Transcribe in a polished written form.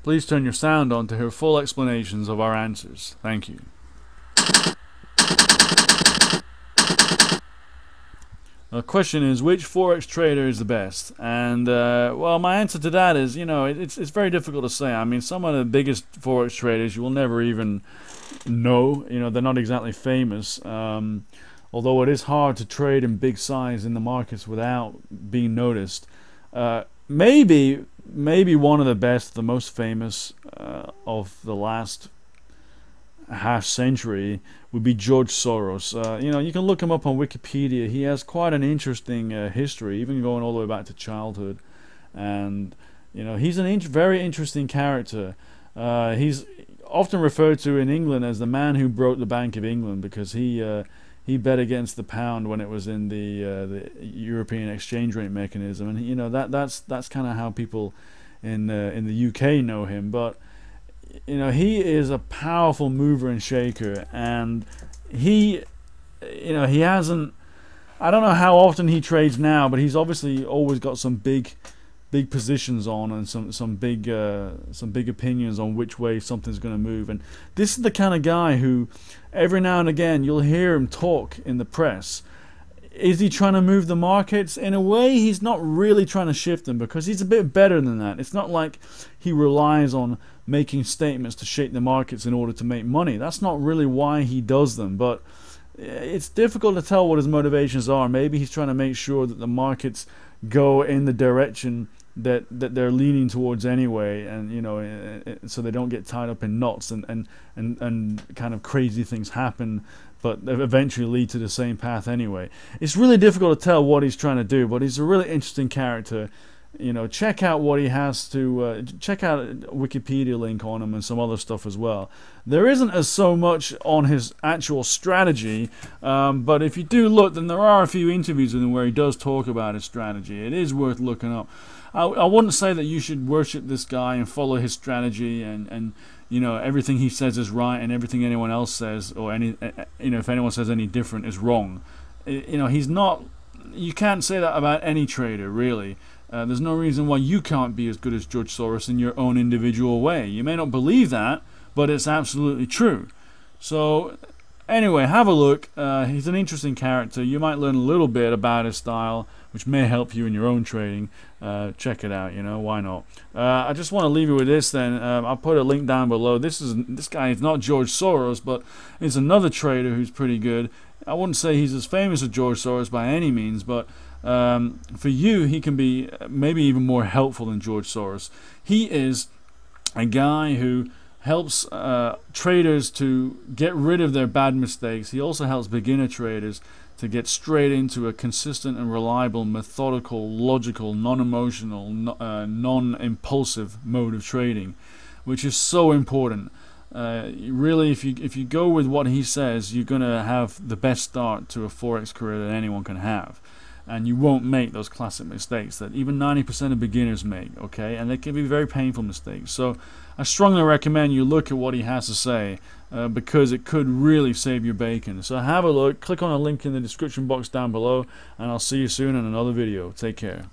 Please turn your sound on to hear full explanations of our answers. Thank you. The question is, which Forex trader is the best? And well, my answer to that is, it's very difficult to say. I mean, some of the biggest Forex traders you will never even know. They're not exactly famous. Although it is hard to trade in big size in the markets without being noticed. Maybe one of the best, the most famous of the last half century would be George Soros. You can look him up on Wikipedia. He has quite an interesting history, even going all the way back to childhood. And he's a very interesting character. He's often referred to in England as the man who broke the Bank of England, because he bet against the pound when it was in the European exchange rate mechanism, and that's kind of how people in the UK know him. But he is a powerful mover and shaker, and he hasn't. I don't know how often he trades now, but he's obviously always got some big positions on, and some big opinions on which way something's going to move. And this is the kind of guy who every now and again you'll hear him talk in the press. Is he trying to move the markets? In a way, he's not really trying to shift them, because he's a bit better than that. It's not like he relies on making statements to shape the markets in order to make money. That's not really why he does them. But it's difficult to tell what his motivations are. Maybe he's trying to make sure that the markets go in the direction that they're leaning towards anyway, and so they don't get tied up in knots and kind of crazy things happen, but eventually lead to the same path anyway. It's really difficult to tell what he's trying to do, but he's a really interesting character. Check out what he has to check out a Wikipedia link on him and some other stuff as well. There isn't as so much on his actual strategy, but if you do look, then there are a few interviews with him where he does talk about his strategy. It is worth looking up. I wouldn't say that you should worship this guy and follow his strategy and everything he says is right and everything anyone else says, or if anyone says any different, is wrong. He's not. You can't say that about any trader, really. There's no reason why you can't be as good as George Soros in your own individual way. You may not believe that, but it's absolutely true. So anyway, have a look. He's an interesting character. You might learn a little bit about his style, which may help you in your own trading. Check it out, why not? I just want to leave you with this then. I'll put a link down below. This guy is not George Soros, but is another trader who's pretty good. I wouldn't say he's as famous as George Soros by any means, but for you, he can be maybe even more helpful than George Soros. He is a guy who helps traders to get rid of their bad mistakes. He also helps beginner traders to get straight into a consistent and reliable, methodical, logical, non-emotional, non-impulsive mode of trading, which is so important. Really, if you go with what he says, you're going to have the best start to a Forex career that anyone can have. And you won't make those classic mistakes that even 90% of beginners make, okay? And they can be very painful mistakes. So I strongly recommend you look at what he has to say, because it could really save your bacon. So have a look, click on a link in the description box down below, and I'll see you soon in another video. Take care.